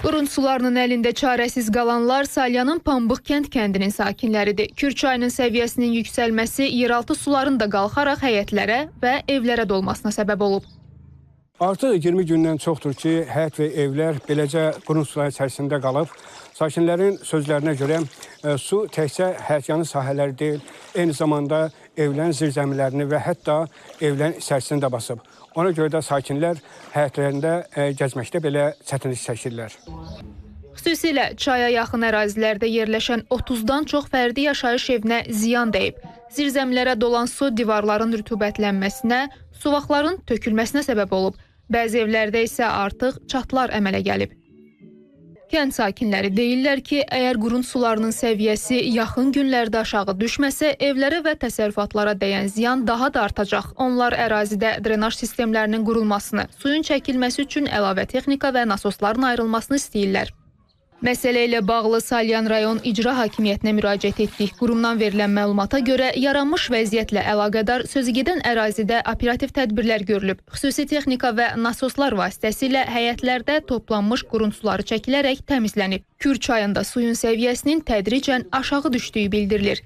Qurun sularının əlində çarəsiz qalanlar Salyanın Pambıq kəndinin sakinləridir. Kür çayının səviyyəsinin yüksəlməsi yeraltı suların da qalxaraq həyətlərə və evlərə dolmasına səbəb olub. Artıq 20 gündən çoxdur ki, həyət və evlər beləcə qurun suları içərisində qalıb. Sakinlərin sözlərinə görə su təkcə həyətyanı sahələri deyil, eyni zamanda evlərin zirzəmilərini və hətta evlərin içərisində basıb. Ona görə də sakinlər həyətlərində gəzməkdə belə çətinlik çəkirlər. Xüsusilə çaya yaxın ərazilərdə yerləşən 30-dan çox fərdi yaşayış evinə ziyan dəyib. Zirzəmilərə dolan su divarların rütubətlənməsinə, suvaqların tökülməsinə səbəb olub. Bəzi evlərdə isə artıq çatlar əmələ gəlib. Kənd sakinləri deyirlər ki, əgər qurun sularının səviyyəsi yaxın günlərdə aşağı düşməsə, evlərə və təsərrüfatlara dəyən ziyan daha da artacaq. Onlar ərazidə drenaj sistemlərinin qurulmasını, suyun çəkilməsi üçün əlavə texnika və nasosların ayrılmasını istəyirlər. Məsələ ilə bağlı Salyan rayon İcra Hakimiyyətinə müraciət etdik. Qurumdan verilən məlumata görə yaranmış vəziyyətlə əlaqədar sözügedən ərazidə operativ tədbirlər görülüb. Xüsusi texnika və nasoslar vasitəsilə həyətlərdə toplanmış qurun suları çəkilərək təmizlənib. Kür çayında suyun səviyyəsinin tədricən aşağı düşdüyü bildirilir.